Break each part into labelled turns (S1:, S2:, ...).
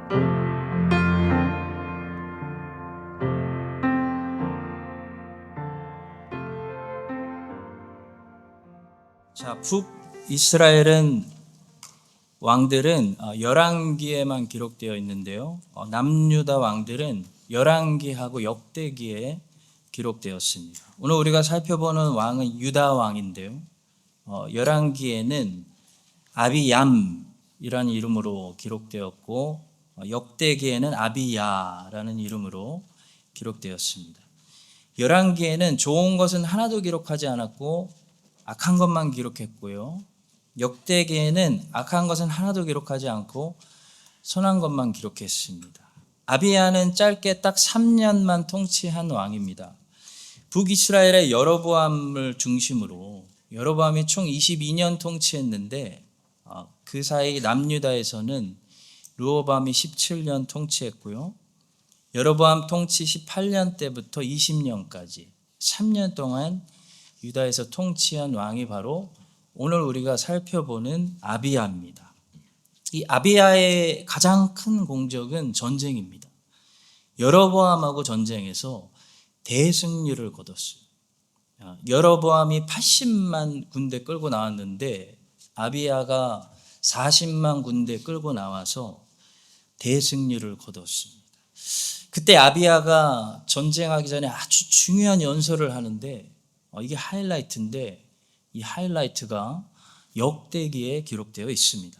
S1: 자, 북이스라엘은 왕들은 열왕기에만 기록되어 있는데요. 남유다 왕들은 열왕기하고 역대기에 기록되었습니다. 오늘 우리가 살펴보는 왕은 유다 왕인데요. 열왕기에는 아비얌이라는 이름으로 기록되었고 역대기에는 아비야라는 이름으로 기록되었습니다. 열왕기에는 좋은 것은 하나도 기록하지 않았고 악한 것만 기록했고요. 역대기에는 악한 것은 하나도 기록하지 않고 선한 것만 기록했습니다. 아비야는 짧게 딱 3년만 통치한 왕입니다. 북이스라엘의 여로보암을 중심으로 여로보암이 총 22년 통치했는데 그 사이 남유다에서는 르호보암이 17년 통치했고요. 여로보암 통치 18년 때부터 20년까지 3년 동안 유다에서 통치한 왕이 바로 오늘 우리가 살펴보는 아비야입니다. 이 아비야의 가장 큰 공적은 전쟁입니다. 여로보암하고 전쟁에서 대승리를 거뒀어요. 여로보암이 80만 군대 끌고 나왔는데 아비야가 40만 군대 끌고 나와서 대승리를 거뒀습니다. 그때 아비야가 전쟁하기 전에 아주 중요한 연설을 하는데 이게 하이라이트인데 이 하이라이트가 역대기에 기록되어 있습니다.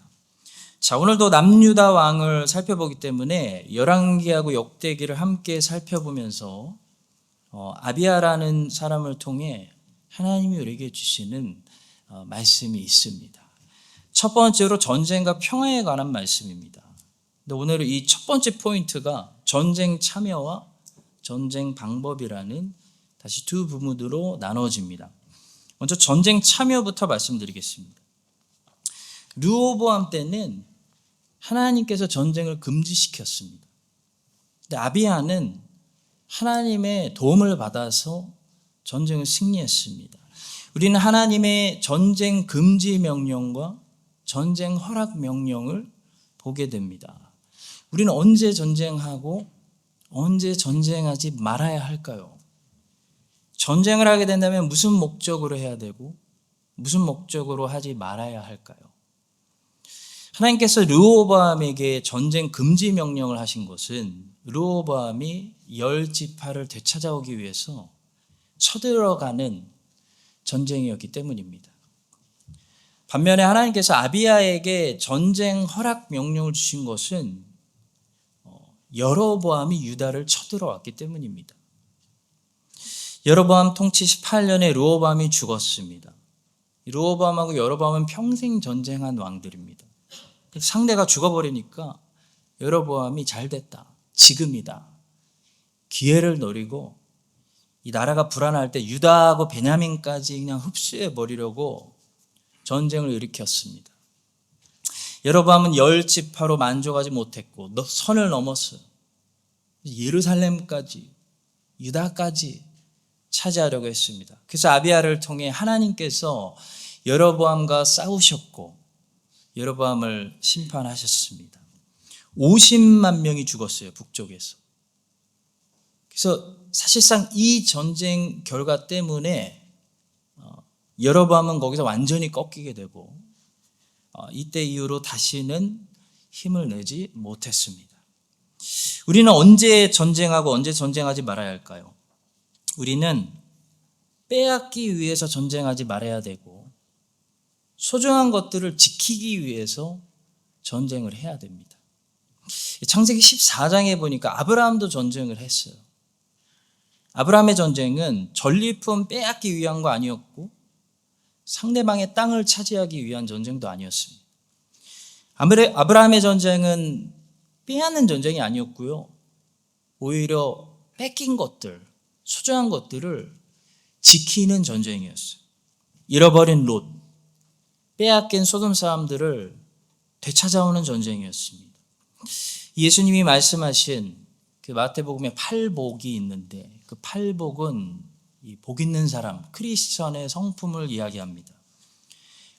S1: 자, 오늘도 남유다 왕을 살펴보기 때문에 열왕기하고 역대기를 함께 살펴보면서 아비야라는 사람을 통해 하나님이 우리에게 주시는 말씀이 있습니다. 첫 번째로 전쟁과 평화에 관한 말씀입니다. 근데 오늘은 이 첫 번째 포인트가 전쟁 참여와 전쟁 방법이라는 다시 두 부분으로 나눠집니다. 먼저 전쟁 참여부터 말씀드리겠습니다. 르호보암 때는 하나님께서 전쟁을 금지시켰습니다. 근데 아비야는 하나님의 도움을 받아서 전쟁을 승리했습니다. 우리는 하나님의 전쟁 금지 명령과 전쟁 허락 명령을 보게 됩니다. 우리는 언제 전쟁하고 언제 전쟁하지 말아야 할까요? 전쟁을 하게 된다면 무슨 목적으로 해야 되고 무슨 목적으로 하지 말아야 할까요? 하나님께서 르호보암에게 전쟁 금지 명령을 하신 것은 르호보암이 10지파를 되찾아오기 위해서 쳐들어가는 전쟁이었기 때문입니다. 반면에 하나님께서 아비야에게 전쟁 허락 명령을 주신 것은 여로보암이 유다를 쳐들어왔기 때문입니다. 여로보암 통치 18년에 르호보암이 죽었습니다. 르호보암하고 여로보암은 평생 전쟁한 왕들입니다. 상대가 죽어버리니까 여로보암이 잘됐다, 지금이다, 기회를 노리고 이 나라가 불안할 때 유다하고 베냐민까지 그냥 흡수해 버리려고 전쟁을 일으켰습니다. 여로보암은 10지파로 만족하지 못했고 선을 넘었어요. 예루살렘까지, 유다까지 차지하려고 했습니다. 그래서 아비야를 통해 하나님께서 여로보암과 싸우셨고 여로보암을 심판하셨습니다. 50만 명이 죽었어요, 북쪽에서. 그래서 사실상 이 전쟁 결과 때문에 여로보암은 거기서 완전히 꺾이게 되고 이때 이후로 다시는 힘을 내지 못했습니다. 우리는 언제 전쟁하고 언제 전쟁하지 말아야 할까요? 우리는 빼앗기 위해서 전쟁하지 말아야 되고 소중한 것들을 지키기 위해서 전쟁을 해야 됩니다. 창세기 14장에 보니까 아브라함도 전쟁을 했어요. 아브라함의 전쟁은 전리품 빼앗기 위한 거 아니었고 상대방의 땅을 차지하기 위한 전쟁도 아니었습니다. 아브라함의 전쟁은 빼앗는 전쟁이 아니었고요. 오히려 뺏긴 것들, 소중한 것들을 지키는 전쟁이었어요. 잃어버린 롯, 빼앗긴 소돔 사람들을 되찾아오는 전쟁이었습니다. 예수님이 말씀하신 그 마태복음에 팔복이 있는데 그 팔복은 이 복 있는 사람, 크리스천의 성품을 이야기합니다.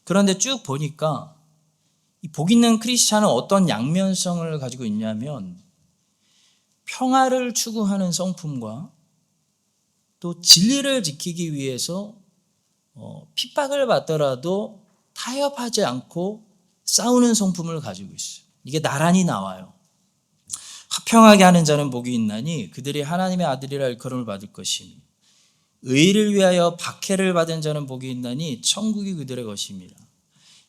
S1: 그런데 쭉 보니까 이 복 있는 크리스찬은 어떤 양면성을 가지고 있냐면 평화를 추구하는 성품과 또 진리를 지키기 위해서 핍박을 받더라도 타협하지 않고 싸우는 성품을 가지고 있어요. 이게 나란히 나와요. 화평하게 하는 자는 복이 있나니 그들이 하나님의 아들이라 일컬음을 받을 것이니 의를 위하여 박해를 받은 자는 복이 있나니 천국이 그들의 것입니다.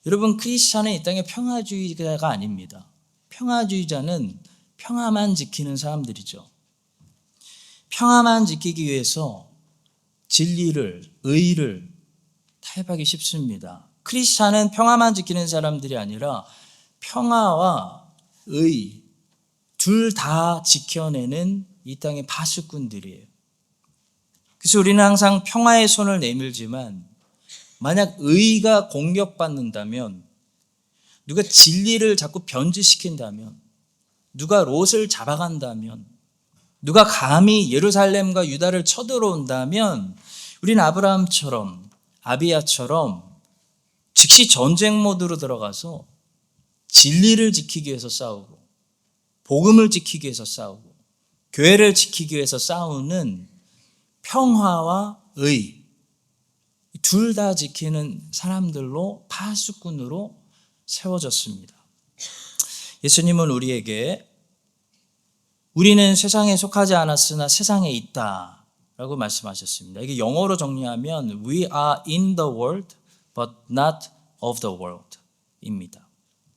S1: 여러분, 크리스찬은 이 땅의 평화주의자가 아닙니다. 평화주의자는 평화만 지키는 사람들이죠. 평화만 지키기 위해서 진리를, 의를 타협하기 쉽습니다. 크리스찬은 평화만 지키는 사람들이 아니라 평화와 의 둘 다 지켜내는 이 땅의 파수꾼들이에요. 그래서 우리는 항상 평화의 손을 내밀지만 만약 의가 공격받는다면, 누가 진리를 자꾸 변질시킨다면, 누가 롯을 잡아간다면, 누가 감히 예루살렘과 유다를 쳐들어온다면 우리는 아브라함처럼 아비야처럼 즉시 전쟁 모드로 들어가서 진리를 지키기 위해서 싸우고 복음을 지키기 위해서 싸우고 교회를 지키기 위해서 싸우는 평화와 의 둘 다 지키는 사람들로 파수꾼으로 세워졌습니다. 예수님은 우리에게 우리는 세상에 속하지 않았으나 세상에 있다 라고 말씀하셨습니다. 이게 영어로 정리하면 We are in the world but not of the world 입니다.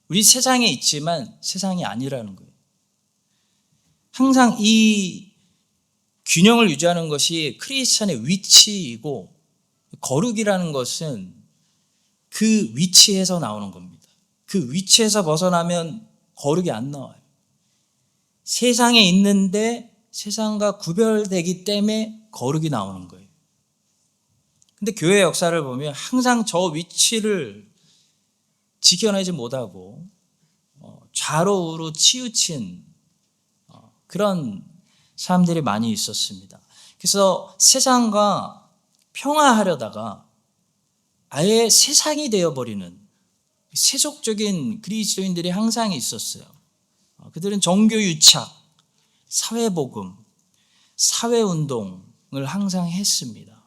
S1: 우리 세상에 있지만 세상이 아니라는 거예요. 항상 이 균형을 유지하는 것이 크리스찬의 위치이고, 거룩이라는 것은 그 위치에서 나오는 겁니다. 그 위치에서 벗어나면 거룩이 안 나와요. 세상에 있는데 세상과 구별되기 때문에 거룩이 나오는 거예요. 근데 교회 역사를 보면 항상 저 위치를 지켜내지 못하고 좌로 우로 치우친 그런 사람들이 많이 있었습니다. 그래서 세상과 평화하려다가 아예 세상이 되어버리는 세속적인 그리스도인들이 항상 있었어요. 그들은 종교 유착, 사회복음, 사회운동을 항상 했습니다.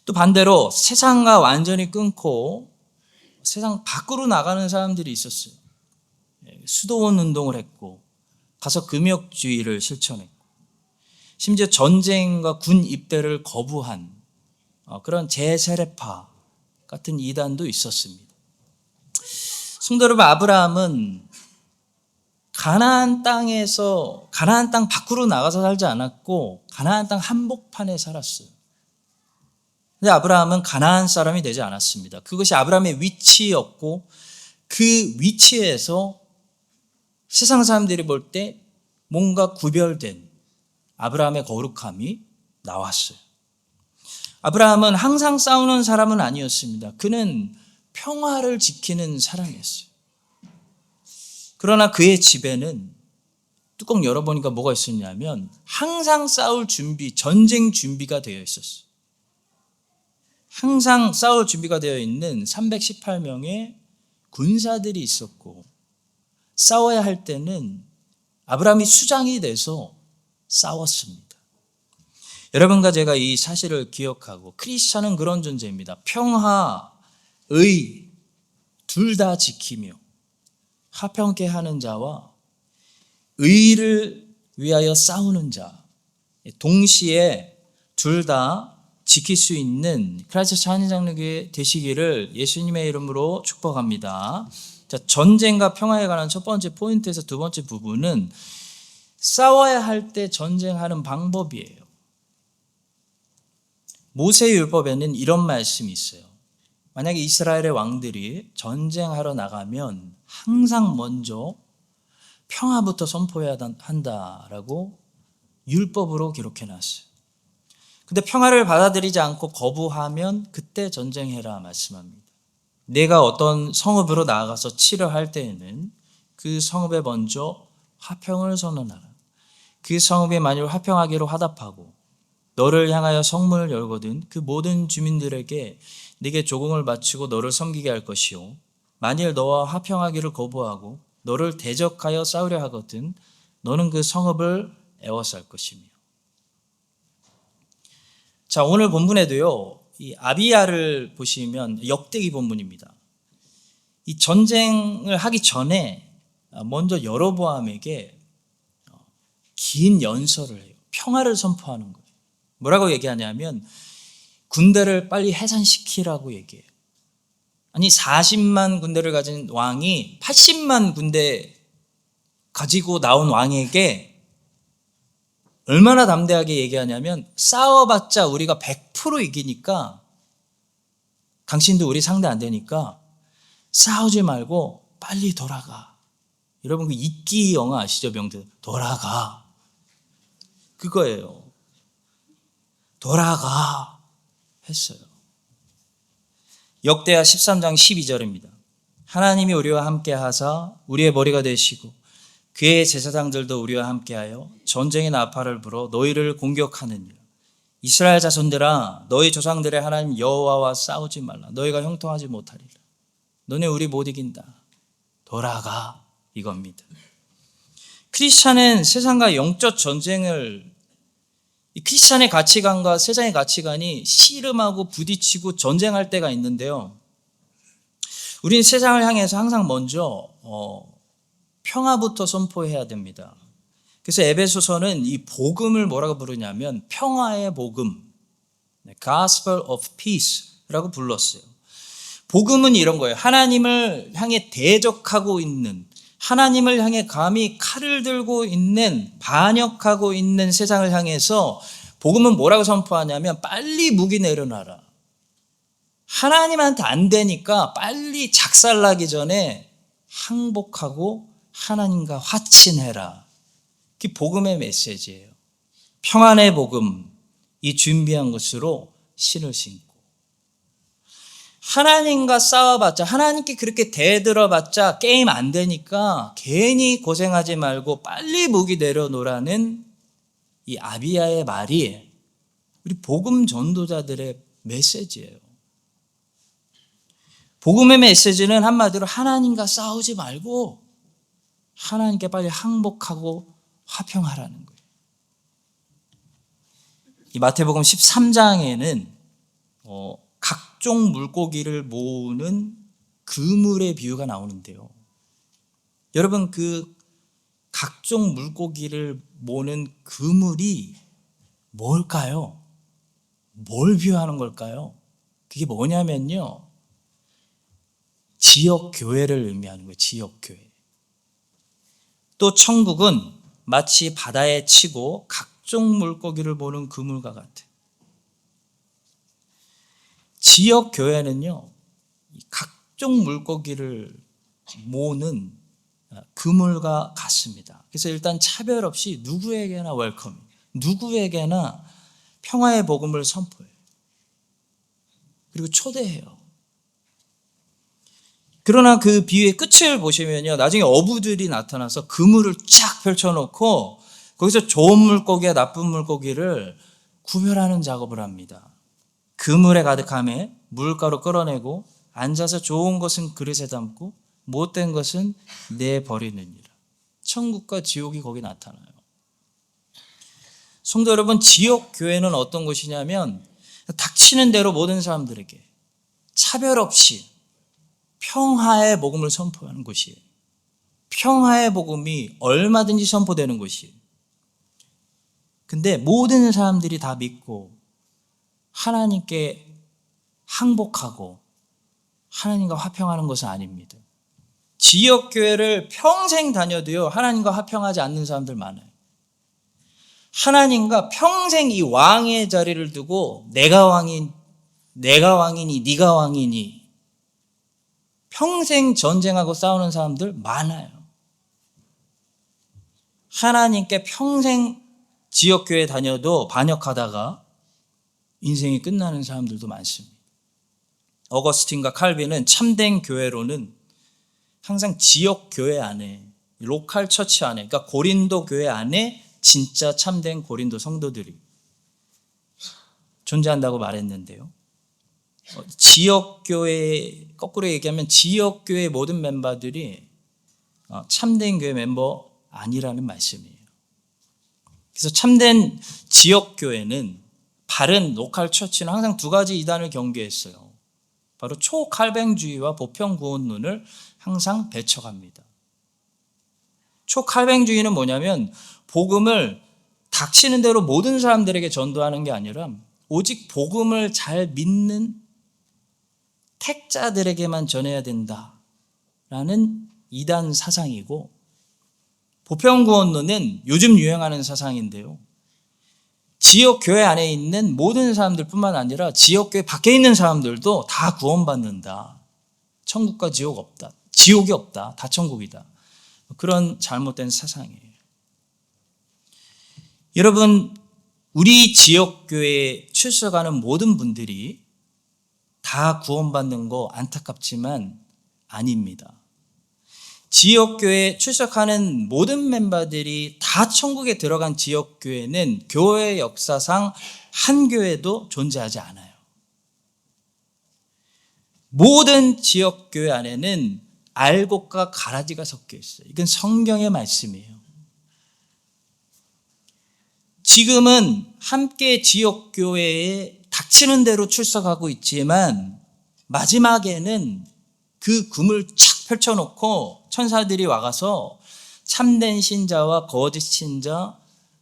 S1: 또 반대로 세상과 완전히 끊고 세상 밖으로 나가는 사람들이 있었어요. 수도원 운동을 했고 가서 금욕주의를 실천했고 심지어 전쟁과 군 입대를 거부한 그런 제세례파 같은 이단도 있었습니다. 성도 여러분, 아브라함은 가나안 땅 밖으로 나가서 살지 않았고 가나안 땅 한복판에 살았어요. 근데 아브라함은 가나안 사람이 되지 않았습니다. 그것이 아브라함의 위치였고 그 위치에서 세상 사람들이 볼 때 뭔가 구별된 아브라함의 거룩함이 나왔어요. 아브라함은 항상 싸우는 사람은 아니었습니다. 그는 평화를 지키는 사람이었어요. 그러나 그의 집에는 뚜껑 열어보니까 뭐가 있었냐면 항상 싸울 준비, 전쟁 준비가 되어 있었어요. 항상 싸울 준비가 되어 있는 318명의 군사들이 있었고 싸워야 할 때는 아브라함이 수장이 돼서 싸웠습니다. 여러분과 제가 이 사실을 기억하고 크리스찬은 그런 존재입니다. 평화, 의 둘 다 지키며 화평케 하는 자와 의를 위하여 싸우는 자, 동시에 둘 다 지킬 수 있는 크라이스트 찬양장로교회 되시기를 예수님의 이름으로 축복합니다. 자, 전쟁과 평화에 관한 첫 번째 포인트에서 두 번째 부분은 싸워야 할 때 전쟁하는 방법이에요. 모세율법에는 이런 말씀이 있어요. 만약에 이스라엘의 왕들이 전쟁하러 나가면 항상 먼저 평화부터 선포해야 한다라고 율법으로 기록해놨어요. 근데 평화를 받아들이지 않고 거부하면 그때 전쟁해라 말씀합니다. 내가 어떤 성읍으로 나아가서 치료할 때에는 그 성읍에 먼저 화평을 선언하라. 그 성읍이 만일 화평하기로 화답하고 너를 향하여 성문을 열거든 그 모든 주민들에게 네게 조공을 바치고 너를 섬기게 할 것이요 만일 너와 화평하기를 거부하고 너를 대적하여 싸우려 하거든 너는 그 성읍을 에워쌀 것이며. 자, 오늘 본문에도요, 이 아비야를 보시면 역대기 본문입니다. 이 전쟁을 하기 전에 먼저 여로보암에게 긴 연설을 해요. 평화를 선포하는 거예요. 뭐라고 얘기하냐면 군대를 빨리 해산시키라고 얘기해요. 아니 40만 군대를 가진 왕이 80만 군대 가지고 나온 왕에게 얼마나 담대하게 얘기하냐면 싸워봤자 우리가 100% 이기니까 당신도 우리 상대 안 되니까 싸우지 말고 빨리 돌아가. 여러분 그 이끼 영화 아시죠? 병들 돌아가. 그거예요. 돌아가 했어요. 역대하 13장 12절입니다. 하나님이 우리와 함께 하사 우리의 머리가 되시고 그의 제사장들도 우리와 함께하여 전쟁의 나팔을 불어 너희를 공격하느니라. 이스라엘 자손들아 너희 조상들의 하나님 여호와와 싸우지 말라. 너희가 형통하지 못하리라. 너네 우리 못 이긴다. 돌아가 이겁니다. 크리스찬은 세상과 영적 전쟁을 크리스찬의 가치관과 세상의 가치관이 씨름하고 부딪히고 전쟁할 때가 있는데요. 우리는 세상을 향해서 항상 먼저 평화부터 선포해야 됩니다. 그래서 에베소서는 이 복음을 뭐라고 부르냐면 평화의 복음, Gospel of Peace라고 불렀어요. 복음은 이런 거예요. 하나님을 향해 대적하고 있는, 하나님을 향해 감히 칼을 들고 있는, 반역하고 있는 세상을 향해서 복음은 뭐라고 선포하냐면 빨리 무기 내려놔라. 하나님한테 안 되니까 빨리 작살나기 전에 항복하고 하나님과 화친해라. 그게 복음의 메시지예요. 평안의 복음, 이 준비한 것으로 신을 신고 하나님과 싸워봤자 하나님께 그렇게 대들어봤자 게임 안 되니까 괜히 고생하지 말고 빨리 무기 내려놓으라는 이 아비야의 말이 우리 복음 전도자들의 메시지예요. 복음의 메시지는 한마디로 하나님과 싸우지 말고 하나님께 빨리 항복하고 화평하라는 거예요. 이 마태복음 13장에는 각종 물고기를 모으는 그물의 비유가 나오는데요. 여러분 그 각종 물고기를 모으는 그물이 뭘까요? 뭘 비유하는 걸까요? 그게 뭐냐면요. 지역 교회를 의미하는 거예요. 지역 교회. 또 천국은 마치 바다에 치고 각종 물고기를 보는 그물과 같아요. 지역 교회는요, 각종 물고기를 모으는 그물과 같습니다. 그래서 일단 차별 없이 누구에게나 웰컴, 누구에게나 평화의 복음을 선포해요. 그리고 초대해요. 그러나 그 비유의 끝을 보시면요, 나중에 어부들이 나타나서 그물을 쫙 펼쳐놓고 거기서 좋은 물고기와 나쁜 물고기를 구별하는 작업을 합니다. 그물에 가득함에 물가로 끌어내고 앉아서 좋은 것은 그릇에 담고 못된 것은 내버리느니라. 천국과 지옥이 거기 나타나요. 성도 여러분, 지역 교회는 어떤 곳이냐면 닥치는 대로 모든 사람들에게 차별 없이 평화의 복음을 선포하는 곳이에요. 평화의 복음이 얼마든지 선포되는 곳이에요. 근데 모든 사람들이 다 믿고 하나님께 항복하고 하나님과 화평하는 것은 아닙니다. 지역교회를 평생 다녀도요, 하나님과 화평하지 않는 사람들 많아요. 하나님과 평생 이 왕의 자리를 두고 내가 왕이니 네가 왕이니 평생 전쟁하고 싸우는 사람들 많아요. 하나님께 평생 지역교회 다녀도 반역하다가 인생이 끝나는 사람들도 많습니다. 어거스틴과 칼빈은 참된 교회로는 항상 지역교회 안에, 로컬 처치 안에, 그러니까 고린도 교회 안에 진짜 참된 고린도 성도들이 존재한다고 말했는데요. 지역교회, 거꾸로 얘기하면 지역교회 모든 멤버들이 참된 교회 멤버 아니라는 말씀이에요. 그래서 참된 지역교회는, 바른 로컬 처치는 항상 두 가지 이단을 경계했어요. 바로 초칼뱅주의와 보편구원론을 항상 배척합니다. 초칼뱅주의는 뭐냐면 복음을 닥치는 대로 모든 사람들에게 전도하는 게 아니라 오직 복음을 잘 믿는 택자들에게만 전해야 된다라는 이단 사상이고, 보편구원론은 요즘 유행하는 사상인데요, 지역교회 안에 있는 모든 사람들뿐만 아니라 지역교회 밖에 있는 사람들도 다 구원받는다. 천국과 지옥 없다. 지옥이 없다. 다 천국이다. 그런 잘못된 사상이에요. 여러분, 우리 지역교회에 출석하는 모든 분들이 다 구원받는 거 안타깝지만 아닙니다. 지역교회에 출석하는 모든 멤버들이 다 천국에 들어간 지역교회는 교회 역사상 한 교회도 존재하지 않아요. 모든 지역교회 안에는 알곡과 가라지가 섞여 있어요. 이건 성경의 말씀이에요. 지금은 함께 지역교회에 닥치는 대로 출석하고 있지만 마지막에는 그 금을 착 펼쳐놓고 천사들이 와가서 참된 신자와 거짓 신자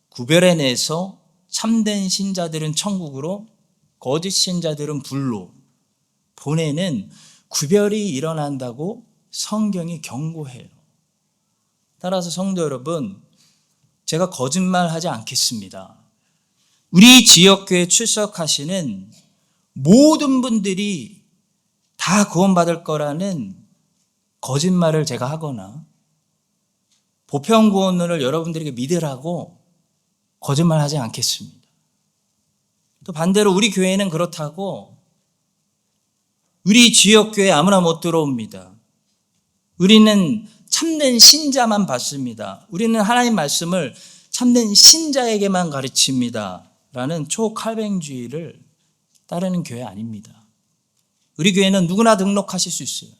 S1: 구별해내서 참된 신자들은 천국으로, 거짓 신자들은 불로 보내는 구별이 일어난다고 성경이 경고해요. 따라서 성도 여러분, 제가 거짓말하지 않겠습니다. 우리 지역교회 출석하시는 모든 분들이 다 구원받을 거라는 거짓말을 제가 하거나 보편구원론을 여러분들에게 믿으라고 거짓말하지 않겠습니다. 또 반대로 우리 교회는 그렇다고 우리 지역교회 아무나 못 들어옵니다. 우리는 참된 신자만 받습니다. 우리는 하나님 말씀을 참된 신자에게만 가르칩니다. 라는 초칼뱅주의를 따르는 교회 아닙니다. 우리 교회는 누구나 등록하실 수 있어요.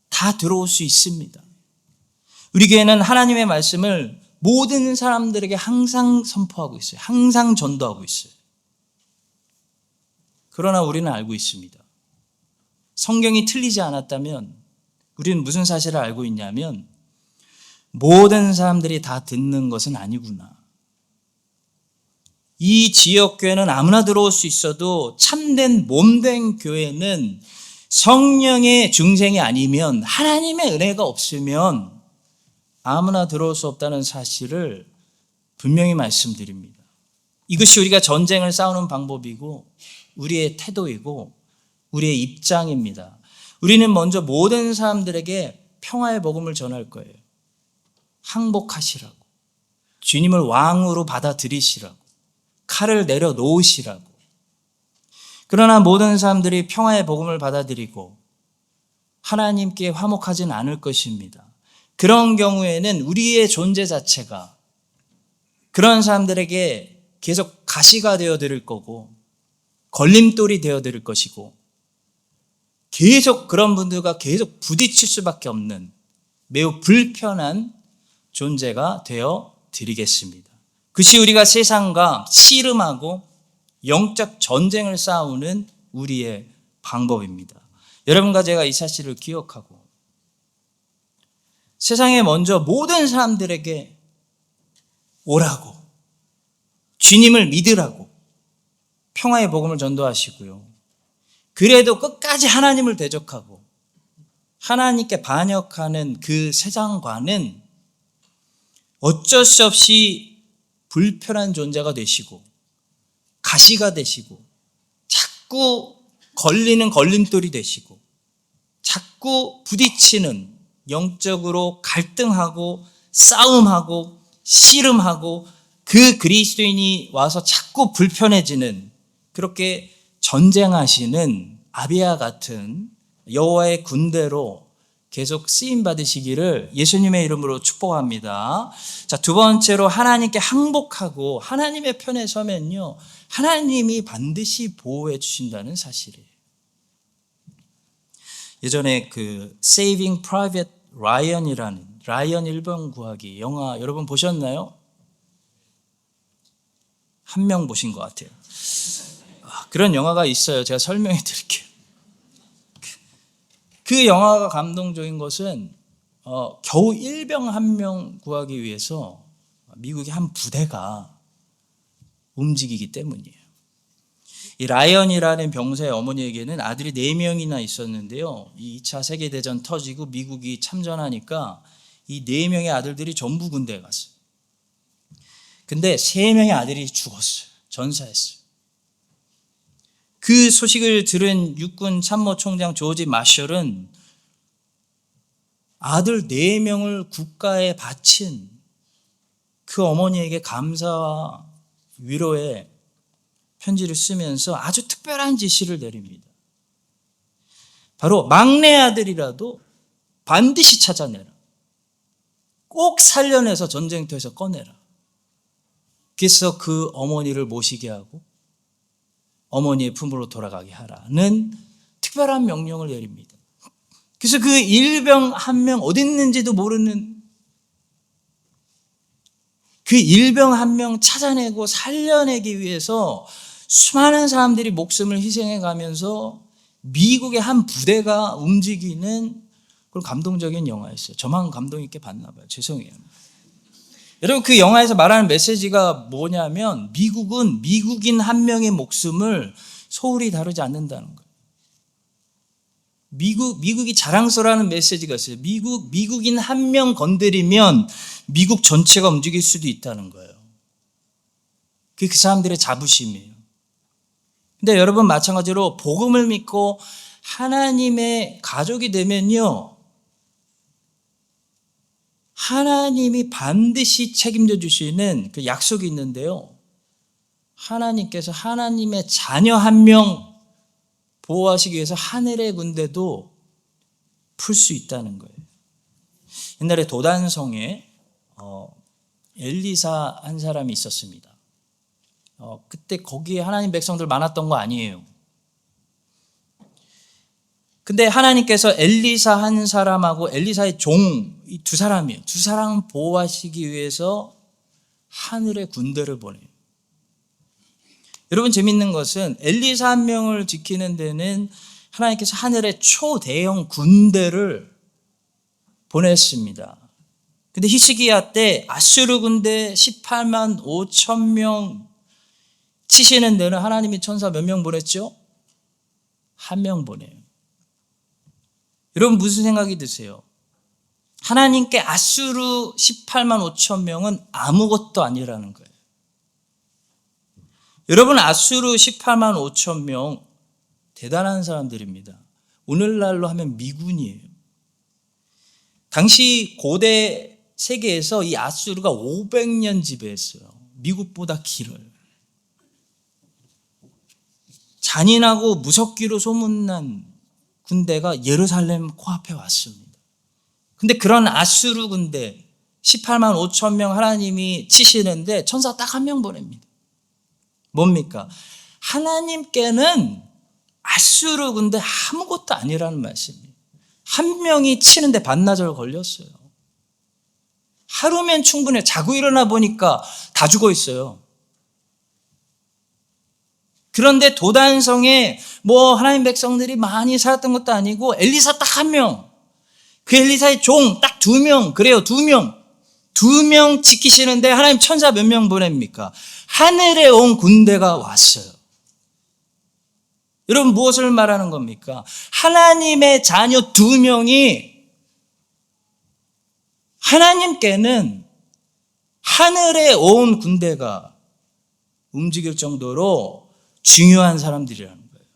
S1: 다 들어올 수 있습니다. 우리 교회는 하나님의 말씀을 모든 사람들에게 항상 선포하고 있어요. 항상 전도하고 있어요. 그러나 우리는 알고 있습니다. 성경이 틀리지 않았다면 우리는 무슨 사실을 알고 있냐면 모든 사람들이 다 듣는 것은 아니구나. 이 지역교회는 아무나 들어올 수 있어도 참된 몸된 교회는 성령의 중생이 아니면, 하나님의 은혜가 없으면 아무나 들어올 수 없다는 사실을 분명히 말씀드립니다. 이것이 우리가 전쟁을 싸우는 방법이고 우리의 태도이고 우리의 입장입니다. 우리는 먼저 모든 사람들에게 평화의 복음을 전할 거예요. 항복하시라고, 주님을 왕으로 받아들이시라고, 칼을 내려놓으시라고. 그러나 모든 사람들이 평화의 복음을 받아들이고 하나님께 화목하진 않을 것입니다. 그런 경우에는 우리의 존재 자체가 그런 사람들에게 계속 가시가 되어드릴 거고 걸림돌이 되어드릴 것이고 계속 그런 분들과 계속 부딪힐 수밖에 없는 매우 불편한 존재가 되어드리겠습니다. 그것이 우리가 세상과 씨름하고 영적 전쟁을 싸우는 우리의 방법입니다. 여러분과 제가 이 사실을 기억하고 세상에 먼저 모든 사람들에게 오라고, 주님을 믿으라고 평화의 복음을 전도하시고요. 그래도 끝까지 하나님을 대적하고 하나님께 반역하는 그 세상과는 어쩔 수 없이 불편한 존재가 되시고 가시가 되시고 자꾸 걸리는 걸림돌이 되시고 자꾸 부딪히는, 영적으로 갈등하고 싸움하고 씨름하고 그 그리스도인이 와서 자꾸 불편해지는, 그렇게 전쟁하시는 아비야 같은 여호와의 군대로 계속 쓰임 받으시기를 예수님의 이름으로 축복합니다. 자, 두 번째로 하나님께 항복하고 하나님의 편에 서면요, 하나님이 반드시 보호해 주신다는 사실이에요. 예전에 그 Saving Private Ryan이라는 라이언 1번 구하기 영화 여러분 보셨나요? 한 명 보신 것 같아요. 그런 영화가 있어요. 제가 설명해 드릴게요. 그 영화가 감동적인 것은 겨우 일병 한 명 구하기 위해서 미국의 한 부대가 움직이기 때문이에요. 이 라이언이라는 병사의 어머니에게는 아들이 4명이나 있었는데요. 이 2차 세계대전 터지고 미국이 참전하니까 이 4명의 아들들이 전부 군대에 갔어요. 근데 3명의 아들이 죽었어요. 전사했어요. 그 소식을 들은 육군 참모총장 조지 마셜은 아들 4명을 국가에 바친 그 어머니에게 감사와 위로의 편지를 쓰면서 아주 특별한 지시를 내립니다. 바로 막내 아들이라도 반드시 찾아내라. 꼭 살려내서 전쟁터에서 꺼내라. 그래서 그 어머니를 모시게 하고 어머니의 품으로 돌아가게 하라는 특별한 명령을 내립니다. 그래서 그 일병 한 명 어디 있는지도 모르는 그 일병 한 명 찾아내고 살려내기 위해서 수많은 사람들이 목숨을 희생해 가면서 미국의 한 부대가 움직이는 그런 감동적인 영화였어요. 저만 감동 있게 봤나 봐요. 죄송해요. 여러분, 그 영화에서 말하는 메시지가 뭐냐면 미국은 미국인 한 명의 목숨을 소홀히 다루지 않는다는 거예요. 미국이 자랑스러워하는 메시지가 있어요. 미국인 한 명 건드리면 미국 전체가 움직일 수도 있다는 거예요. 그게 그 사람들의 자부심이에요. 근데 여러분, 마찬가지로 복음을 믿고 하나님의 가족이 되면요, 하나님이 반드시 책임져 주시는 그 약속이 있는데요, 하나님께서 하나님의 자녀 한 명 보호하시기 위해서 하늘의 군대도 풀 수 있다는 거예요. 옛날에 도단성에 엘리사 한 사람이 있었습니다. 그때 거기에 하나님 백성들 많았던 거 아니에요. 근데 하나님께서 엘리사 한 사람하고 엘리사의 종, 이 두 사람이에요. 두 사람 보호하시기 위해서 하늘의 군대를 보내요. 여러분, 재밌는 것은 엘리사 한 명을 지키는 데는 하나님께서 하늘의 초대형 군대를 보냈습니다. 근데 히스기야 때 아수르 군대 18만 5천 명 치시는 데는 하나님이 천사 몇 명 보냈죠? 한 명 보내요. 여러분, 무슨 생각이 드세요? 하나님께 아수르 18만 5천 명은 아무것도 아니라는 거예요. 여러분, 아수르 18만 5천 명 대단한 사람들입니다. 오늘날로 하면 미군이에요. 당시 고대 세계에서 이 아수르가 500년 지배했어요. 미국보다 길어요. 잔인하고 무섭기로 소문난 군대가 예루살렘 코앞에 왔습니다. 근데 그런 아수르 군대 18만 5천 명 하나님이 치시는데 천사 딱 한 명 보냅니다. 뭡니까? 하나님께는 아수르 군대 아무것도 아니라는 말씀이에요. 한 명이 치는데 반나절 걸렸어요. 하루면 충분해요. 자고 일어나 보니까 다 죽어 있어요. 그런데 도단성에 하나님 백성들이 많이 살았던 것도 아니고 엘리사 딱 한 명, 그 엘리사의 종 딱 2명, 그래요, 2명. 2명 지키시는데 하나님 천사 몇 명 보냅니까? 하늘에 온 군대가 왔어요. 여러분, 무엇을 말하는 겁니까? 하나님의 자녀 2명이 하나님께는 하늘에 온 군대가 움직일 정도로 중요한 사람들이라는 거예요.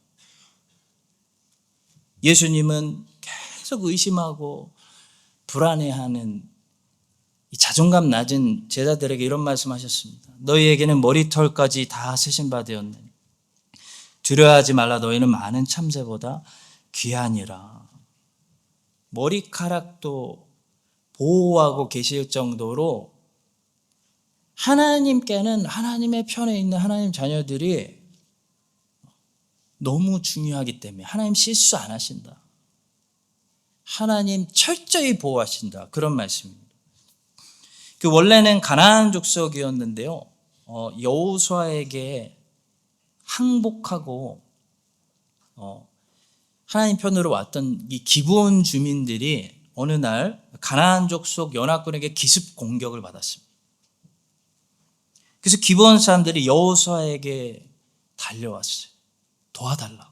S1: 예수님은 계속 의심하고 불안해하는 이 자존감 낮은 제자들에게 이런 말씀하셨습니다. 너희에게는 머리털까지 다 세신 바 되었느니 두려워하지 말라. 너희는 많은 참새보다 귀하니라. 머리카락도 보호하고 계실 정도로 하나님께는 하나님의 편에 있는 하나님 자녀들이 너무 중요하기 때문에 하나님 실수 안 하신다. 하나님 철저히 보호하신다. 그런 말씀입니다. 원래는 가나안 족속이었는데요. 여호수아에게 항복하고 하나님 편으로 왔던 이 기브온 주민들이 어느 날 가나안 족속 연합군에게 기습 공격을 받았습니다. 그래서 기브온 사람들이 여호수아에게 달려왔어요. 도와달라고.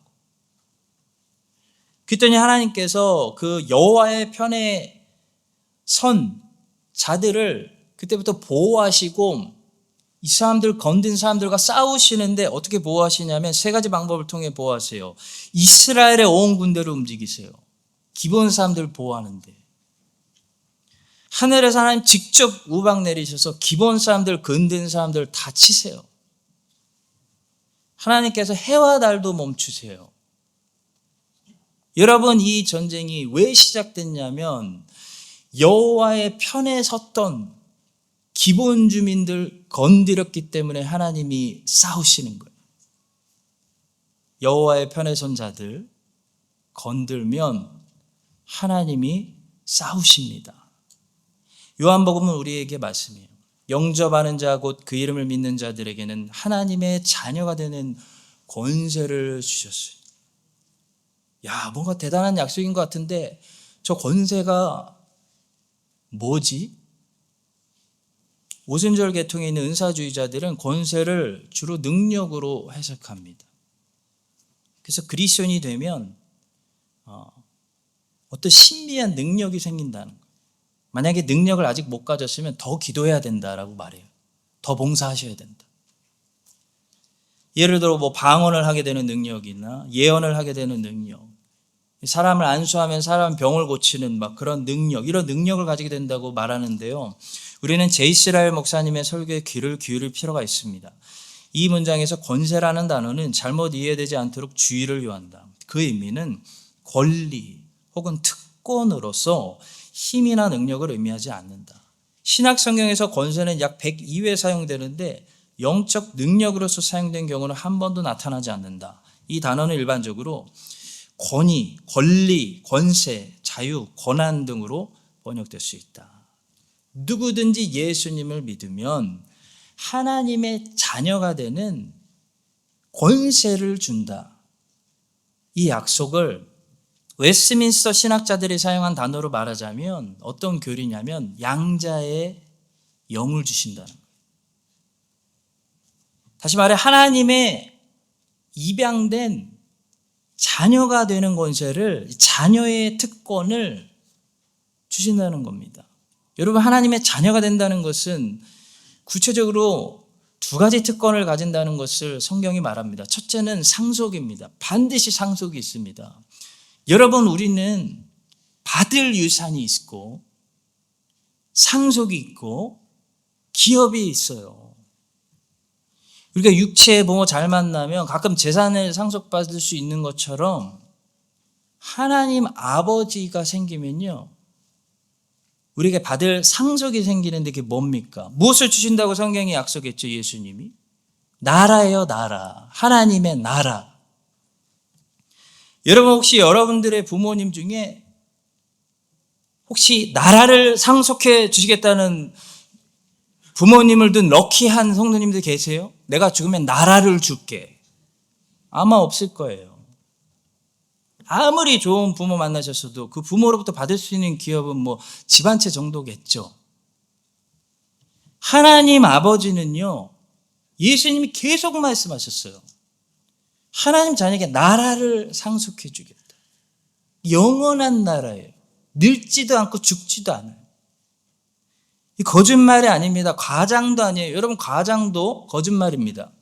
S1: 그랬더니 하나님께서 그 여호와의 편에 선 자들을 그때부터 보호하시고 이 사람들 건든 사람들과 싸우시는데 어떻게 보호하시냐면 세 가지 방법을 통해 보호하세요. 이스라엘의 온 군대를 움직이세요. 기본 사람들을 보호하는데 하늘에서 하나님 직접 우박 내리셔서 기본 사람들 건든 사람들 다 치세요. 하나님께서 해와 달도 멈추세요. 여러분, 이 전쟁이 왜 시작됐냐면 여호와의 편에 섰던 기본 주민들 건드렸기 때문에 하나님이 싸우시는 거예요. 여호와의 편에 선 자들 건들면 하나님이 싸우십니다. 요한복음은 우리에게 말씀이에요. 영접하는 자 곧 그 이름을 믿는 자들에게는 하나님의 자녀가 되는 권세를 주셨어요. 야, 뭔가 대단한 약속인 것 같은데 저 권세가 뭐지? 오순절 계통에 있는 은사주의자들은 권세를 주로 능력으로 해석합니다. 그래서 그리스도인이 되면 어떤 신비한 능력이 생긴다는 거예요. 만약에 능력을 아직 못 가졌으면 더 기도해야 된다라고 말해요. 더 봉사하셔야 된다. 예를 들어 방언을 하게 되는 능력이나 예언을 하게 되는 능력, 사람을 안수하면 사람 병을 고치는 그런 능력, 이런 능력을 가지게 된다고 말하는데요. 우리는 제이스라엘 목사님의 설교에 귀를 기울일 필요가 있습니다. 이 문장에서 권세라는 단어는 잘못 이해되지 않도록 주의를 요한다. 그 의미는 권리 혹은 특권으로서 힘이나 능력을 의미하지 않는다. 신약 성경에서 권세는 약 102회 사용되는데 영적 능력으로서 사용된 경우는 한 번도 나타나지 않는다. 이 단어는 일반적으로 권위, 권리, 권세, 자유, 권한 등으로 번역될 수 있다. 누구든지 예수님을 믿으면 하나님의 자녀가 되는 권세를 준다. 이 약속을 웨스트민스터 신학자들이 사용한 단어로 말하자면 어떤 교리냐면 양자의 영을 주신다는 거예요. 다시 말해 하나님의 입양된 자녀가 되는 권세를, 자녀의 특권을 주신다는 겁니다. 여러분, 하나님의 자녀가 된다는 것은 구체적으로 두 가지 특권을 가진다는 것을 성경이 말합니다. 첫째는 상속입니다. 반드시 상속이 있습니다. 여러분, 우리는 받을 유산이 있고 상속이 있고 기업이 있어요. 우리가 육체의 부모 잘 만나면 가끔 재산을 상속받을 수 있는 것처럼 하나님 아버지가 생기면요, 우리에게 받을 상속이 생기는데 그게 뭡니까? 무엇을 주신다고 성경이 약속했죠, 예수님이? 나라예요, 나라. 하나님의 나라. 여러분, 혹시 여러분들의 부모님 중에 혹시 나라를 상속해 주시겠다는 부모님을 둔 럭키한 성도님들 계세요? 내가 죽으면 나라를 줄게. 아마 없을 거예요. 아무리 좋은 부모 만나셨어도 그 부모로부터 받을 수 있는 기업은 집 한 채 정도겠죠. 하나님 아버지는요, 예수님이 계속 말씀하셨어요. 하나님 자녀에게 나라를 상속해 주겠다. 영원한 나라예요. 늙지도 않고 죽지도 않아요. 이 거짓말이 아닙니다. 과장도 아니에요. 여러분, 과장도 거짓말입니다.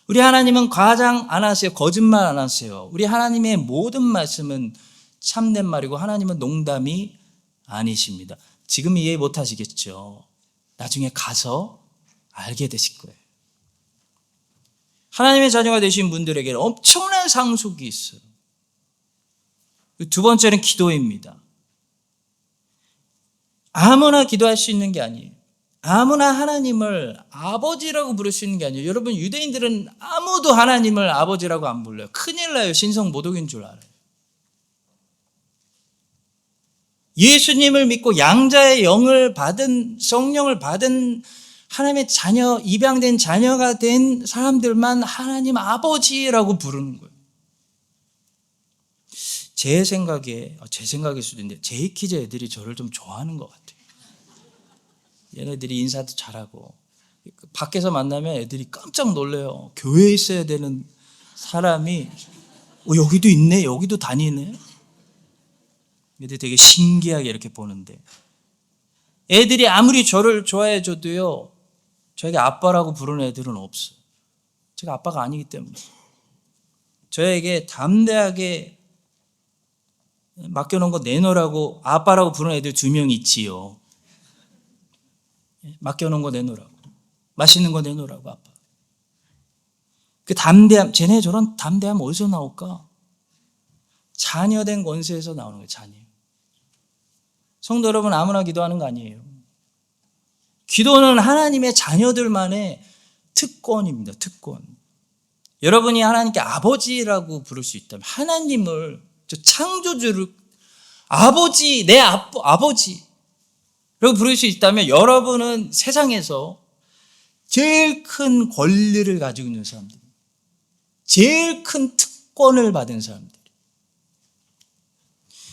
S1: 우리 하나님은 과장 안 하세요. 거짓말 안 하세요. 우리 하나님의 모든 말씀은 참된 말이고 하나님은 농담이 아니십니다. 지금 이해 못 하시겠죠. 나중에 가서 알게 되실 거예요. 하나님의 자녀가 되신 분들에게는 엄청난 상속이 있어요. 두 번째는 기도입니다. 아무나 기도할 수 있는 게 아니에요. 아무나 하나님을 아버지라고 부를 수 있는 게 아니에요. 여러분, 유대인들은 아무도 하나님을 아버지라고 안 불러요. 큰일 나요. 신성모독인 줄 알아요. 예수님을 믿고 양자의 영을 받은, 성령을 받은 하나님의 자녀, 입양된 자녀가 된 사람들만 하나님 아버지라고 부르는 거예요. 제 생각일 수도 있는데 제이키즈 애들이 저를 좀 좋아하는 것 같아요. 얘네들이 인사도 잘하고 밖에서 만나면 애들이 깜짝 놀래요. 교회에 있어야 되는 사람이 여기도 있네, 여기도 다니네. 애들이 되게 신기하게 이렇게 보는데, 애들이 아무리 저를 좋아해 줘도요, 저에게 아빠라고 부르는 애들은 없어요. 제가 아빠가 아니기 때문에. 저에게 담대하게 맡겨놓은 거 내놓으라고 아빠라고 부르는 애들 2명 있지요. 맡겨놓은 거 내놓으라고, 맛있는 거 내놓으라고. 아빠. 그 담대함, 쟤네 저런 담대함 어디서 나올까? 자녀된 권세에서 나오는 거예요. 자녀. 성도 여러분, 아무나 기도하는 거 아니에요. 기도는 하나님의 자녀들만의 특권입니다. 특권. 여러분이 하나님께 아버지라고 부를 수 있다면, 하나님을, 저 창조주를 아버지, 내 아버지 라고 부를 수 있다면, 여러분은 세상에서 제일 큰 권리를 가지고 있는 사람들, 제일 큰 특권을 받은 사람들.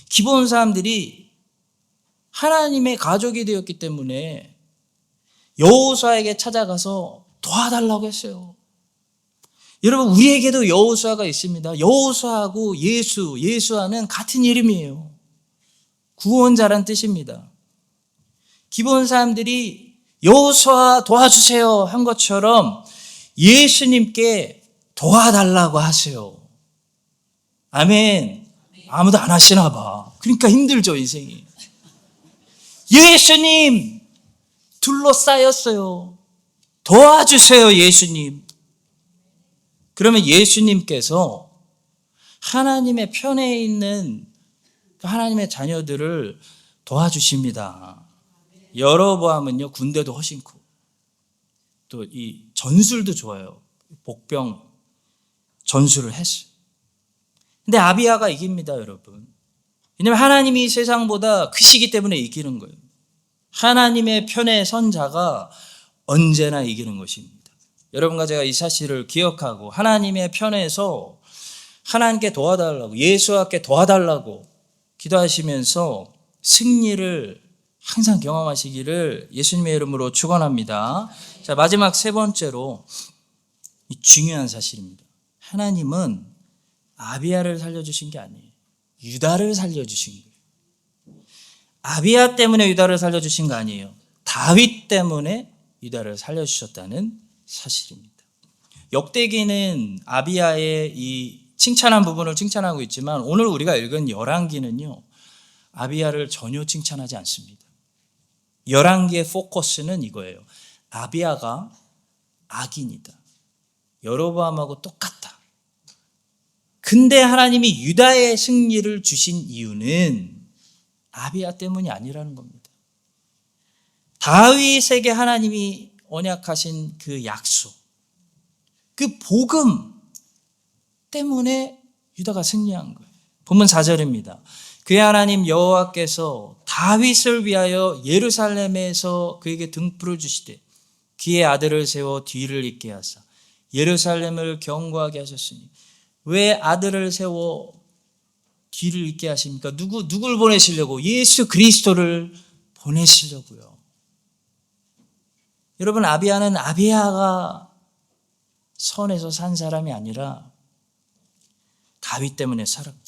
S1: 기본 사람들이 하나님의 가족이 되었기 때문에 여호수아에게 찾아가서 도와달라고 했어요. 여러분, 우리에게도 여호수아가 있습니다. 여호수아하고 예수와는 같은 이름이에요. 구원자란 뜻입니다. 기본 사람들이 여호수아 도와주세요 한 것처럼 예수님께 도와달라고 하세요. 아멘. 아무도 안 하시나 봐. 그러니까 힘들죠, 인생이. 예수님 둘러싸였어요. 도와주세요, 예수님. 그러면 예수님께서 하나님의 편에 있는 하나님의 자녀들을 도와주십니다. 여로보암은요, 군대도 훨씬 크고 또 이 전술도 좋아요. 복병 전술을 했어요. 근데 아비야가 이깁니다, 여러분. 왜냐하면 하나님이 세상보다 크시기 때문에 이기는 거예요. 하나님의 편에 선 자가 언제나 이기는 것입니다. 여러분과 제가 이 사실을 기억하고 하나님의 편에서 하나님께 도와달라고, 예수와께 도와달라고 기도하시면서 승리를 항상 경험하시기를 예수님의 이름으로 축원합니다. 자, 마지막 세 번째로 이 중요한 사실입니다. 하나님은 아비야를 살려주신 게 아니에요. 유다를 살려주신 거예요. 아비야 때문에 유다를 살려주신 거 아니에요. 다윗 때문에 유다를 살려주셨다는 사실입니다. 역대기는 아비야의 이 칭찬한 부분을 칭찬하고 있지만, 오늘 우리가 읽은 열왕기는요, 아비야를 전혀 칭찬하지 않습니다. 열왕기의 포커스는 이거예요. 아비야가 악인이다. 여로보암하고 똑같다. 근데 하나님이 유다의 승리를 주신 이유는 아비야 때문이 아니라는 겁니다. 다윗에게 하나님이 언약하신 그 약속, 그 복음 때문에 유다가 승리한 거예요. 본문 4절입니다. 그의 하나님 여호와께서 다윗을 위하여 예루살렘에서 그에게 등불을 주시되 그의 아들을 세워 뒤를 잇게 하사 예루살렘을 견고하게 하셨으니. 왜 아들을 세워 뒤를 잇게 하십니까? 누굴 보내시려고? 예수 그리스도를 보내시려고요. 여러분, 아비야는 아비야가 선에서 산 사람이 아니라 다윗 때문에 살았고,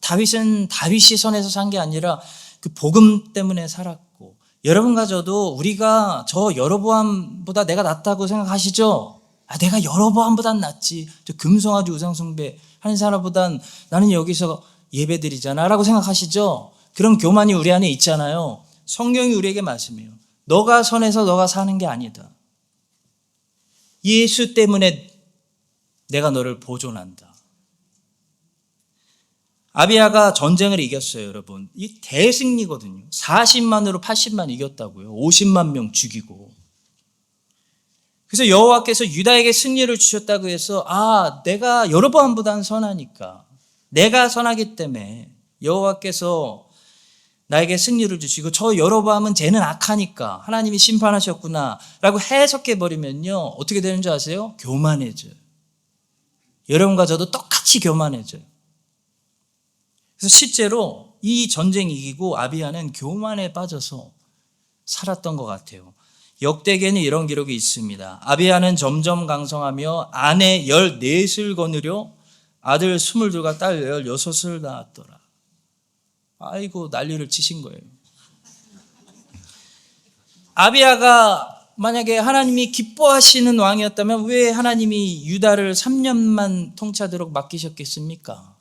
S1: 다윗은 다윗이 선에서 산 게 아니라 그 복음 때문에 살았고, 여러분과 저도 우리가 저 여로보암보다 내가 낫다고 생각하시죠? 내가 여로보암보단 낫지. 저 금송아지 우상숭배 하는 사람보단 나는 여기서 예배드리잖아 라고 생각하시죠? 그런 교만이 우리 안에 있잖아요. 성경이 우리에게 말씀해요. 너가 선해서 너가 사는 게 아니다. 예수 때문에 내가 너를 보존한다. 아비야가 전쟁을 이겼어요, 여러분. 이 대승리거든요. 40만으로 80만 이겼다고요. 50만 명 죽이고. 그래서 여호와께서 유다에게 승리를 주셨다고 해서 내가 여로보암보다는 선하니까, 내가 선하기 때문에 여호와께서 나에게 승리를 주시고 저 여로보암은 쟤는 악하니까 하나님이 심판하셨구나 라고 해석해버리면요, 어떻게 되는 줄 아세요? 교만해져요. 여러분과 저도 똑같이 교만해져요. 그래서 실제로 이 전쟁 이기고 아비야는 교만에 빠져서 살았던 것 같아요. 역대기에는 이런 기록이 있습니다. 아비야는 점점 강성하며 아내 14을 거느려 아들 22과 딸 16을 낳았더라. 아이고, 난리를 치신 거예요. 아비야가 만약에 하나님이 기뻐하시는 왕이었다면 왜 하나님이 유다를 3년만 통치하도록 맡기셨겠습니까?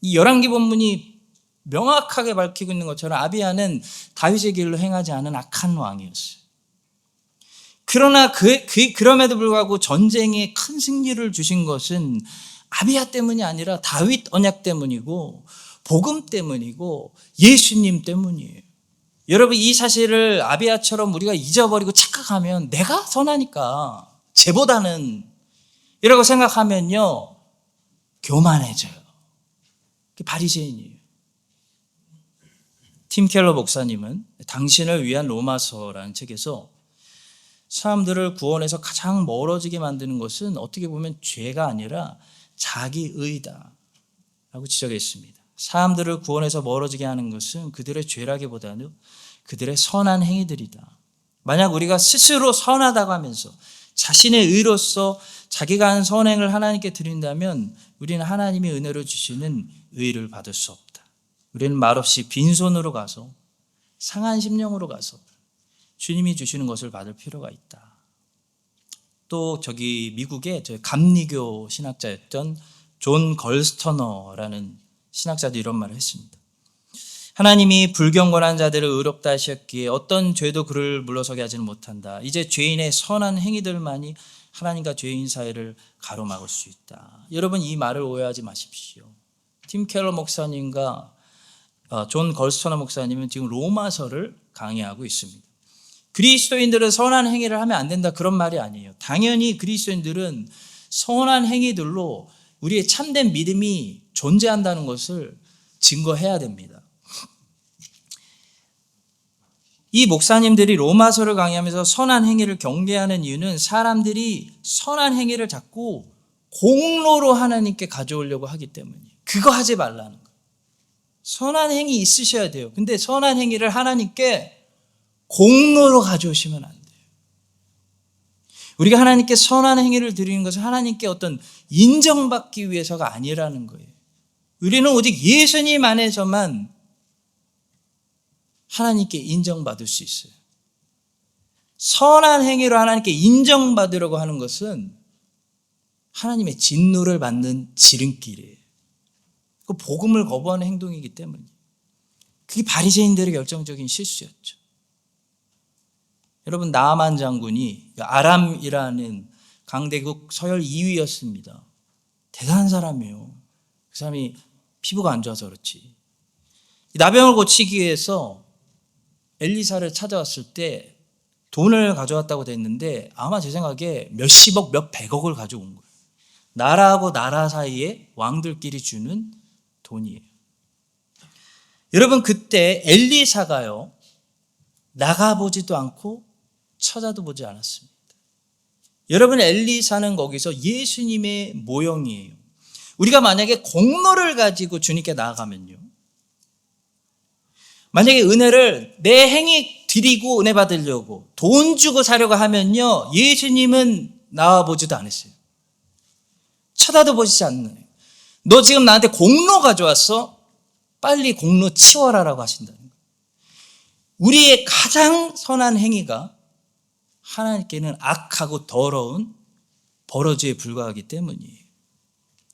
S1: 이 열왕기 본문이 명확하게 밝히고 있는 것처럼 아비야는 다윗의 길로 행하지 않은 악한 왕이었어요. 그러나 그럼에도 불구하고 전쟁에 큰 승리를 주신 것은 아비야 때문이 아니라 다윗 언약 때문이고 복음 때문이고 예수님 때문이에요. 여러분, 이 사실을 아비야처럼 우리가 잊어버리고 착각하면 내가 선하니까 쟤보다는 이라고 생각하면요, 교만해져요. 바리새인이에요. 팀 켈러 목사님은 당신을 위한 로마서라는 책에서 사람들을 구원해서 가장 멀어지게 만드는 것은 어떻게 보면 죄가 아니라 자기의다 라고 지적했습니다. 사람들을 구원해서 멀어지게 하는 것은 그들의 죄라기보다는 그들의 선한 행위들이다. 만약 우리가 스스로 선하다고 하면서 자신의 의로서 자기가 한 선행을 하나님께 드린다면 우리는 하나님이 은혜로 주시는 의를 받을 수 없다. 우리는 말없이 빈손으로 가서 상한 심령으로 가서 주님이 주시는 것을 받을 필요가 있다. 또 미국의 감리교 신학자였던 존 걸스터너라는 신학자도 이런 말을 했습니다. 하나님이 불경건한 자들을 의롭다 하셨기에 어떤 죄도 그를 물러서게 하지는 못한다. 이제 죄인의 선한 행위들만이 하나님과 죄인 사이를 가로막을 수 있다. 여러분, 이 말을 오해하지 마십시오. 팀 켈러 목사님과 존 걸스터너 목사님은 지금 로마서를 강의하고 있습니다. 그리스도인들은 선한 행위를 하면 안 된다, 그런 말이 아니에요. 당연히 그리스도인들은 선한 행위들로 우리의 참된 믿음이 존재한다는 것을 증거해야 됩니다. 이 목사님들이 로마서를 강의하면서 선한 행위를 경계하는 이유는 사람들이 선한 행위를 자꾸 공로로 하나님께 가져오려고 하기 때문이에요. 그거 하지 말라는 거예요. 선한 행위 있으셔야 돼요. 근데 선한 행위를 하나님께 공로로 가져오시면 안 돼요. 우리가 하나님께 선한 행위를 드리는 것은 하나님께 어떤 인정받기 위해서가 아니라는 거예요. 우리는 오직 예수님 안에서만 하나님께 인정받을 수 있어요. 선한 행위로 하나님께 인정받으려고 하는 것은 하나님의 진노를 받는 지름길이에요. 그 복음을 거부하는 행동이기 때문이에요. 그게 바리새인들의 결정적인 실수였죠. 여러분, 나아만 장군이 아람이라는 강대국 서열 2위였습니다. 대단한 사람이에요. 그 사람이 피부가 안 좋아서 그렇지. 나병을 고치기 위해서 엘리사를 찾아왔을 때 돈을 가져왔다고 됐는데 아마 제 생각에 몇십억, 몇백억을 가져온 거예요. 나라하고 나라 사이에 왕들끼리 주는 돈이에요. 여러분, 그때 엘리사가요, 나가보지도 않고 쳐다도 보지 않았습니다. 여러분, 엘리사는 거기서 예수님의 모형이에요. 우리가 만약에 공로를 가지고 주님께 나아가면요, 만약에 은혜를 내 행위 드리고 은혜 받으려고 돈 주고 사려고 하면요, 예수님은 나와보지도 않으세요. 쳐다도 보시지 않나요? 너 지금 나한테 공로 가져왔어? 빨리 공로 치워라라고 하신다는 거예요. 우리의 가장 선한 행위가 하나님께는 악하고 더러운 버러지에 불과하기 때문이에요.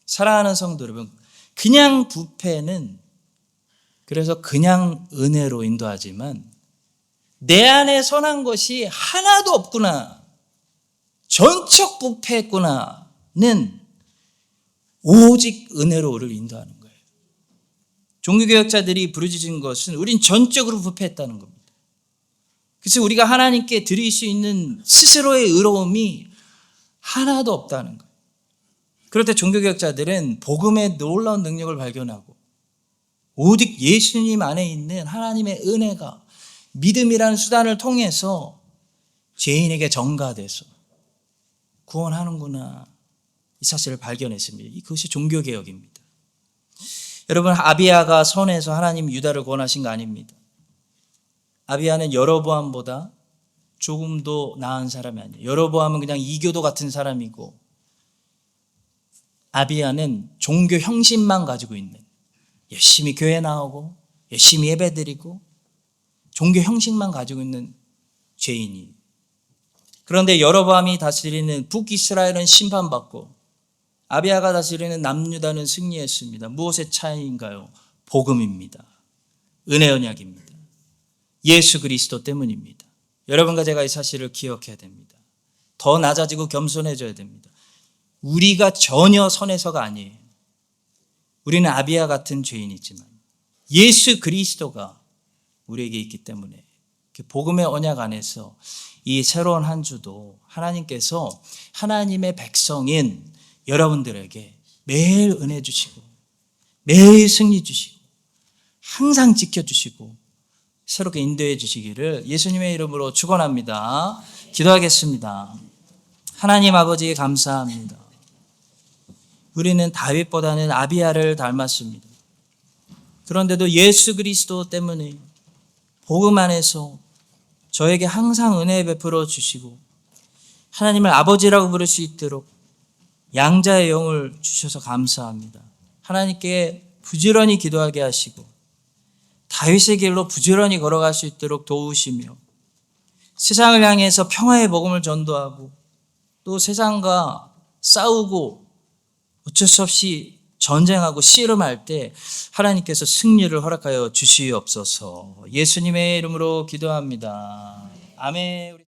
S1: 사랑하는 성도 여러분, 그냥 부패는 그래서 그냥 은혜로 인도하지만 내 안에 선한 것이 하나도 없구나, 전적 부패했구나는 오직 은혜로 우리를 인도하는 거예요. 종교개혁자들이 부르짖은 것은 우린 전적으로 부패했다는 겁니다. 그래서 우리가 하나님께 드릴 수 있는 스스로의 의로움이 하나도 없다는 거예요. 그럴 때 종교개혁자들은 복음의 놀라운 능력을 발견하고 오직 예수님 안에 있는 하나님의 은혜가 믿음이라는 수단을 통해서 죄인에게 전가돼서 구원하는구나, 이 사실을 발견했습니다. 그것이 종교개혁입니다. 여러분, 아비야가 선해서 하나님 유다를 구원하신 거 아닙니다. 아비야는 여로보암보다 조금 더 나은 사람이 아니에요. 여로보암은 그냥 이교도 같은 사람이고, 아비야는 종교 형식만 가지고 있는, 열심히 교회 나오고 열심히 예배드리고 종교 형식만 가지고 있는 죄인이. 그런데 여로보암이 다스리는 북이스라엘은 심판받고 아비야가 다스리는 남유다는 승리했습니다. 무엇의 차이인가요? 복음입니다. 은혜 언약입니다. 예수 그리스도 때문입니다. 여러분과 제가 이 사실을 기억해야 됩니다. 더 낮아지고 겸손해져야 됩니다. 우리가 전혀 선해서가 아니에요. 우리는 아비야 같은 죄인이지만 예수 그리스도가 우리에게 있기 때문에 복음의 언약 안에서 이 새로운 한 주도 하나님께서 하나님의 백성인 여러분들에게 매일 은혜 주시고 매일 승리 주시고 항상 지켜주시고 새롭게 인도해 주시기를 예수님의 이름으로 축원합니다. 기도하겠습니다. 하나님 아버지 감사합니다. 우리는 다윗보다는 아비야를 닮았습니다. 그런데도 예수 그리스도 때문에 복음 안에서 저에게 항상 은혜 베풀어 주시고 하나님을 아버지라고 부를 수 있도록 양자의 영을 주셔서 감사합니다. 하나님께 부지런히 기도하게 하시고 다윗의 길로 부지런히 걸어갈 수 있도록 도우시며 세상을 향해서 평화의 복음을 전도하고 또 세상과 싸우고 어쩔 수 없이 전쟁하고 씨름할 때 하나님께서 승리를 허락하여 주시옵소서. 예수님의 이름으로 기도합니다. 아멘.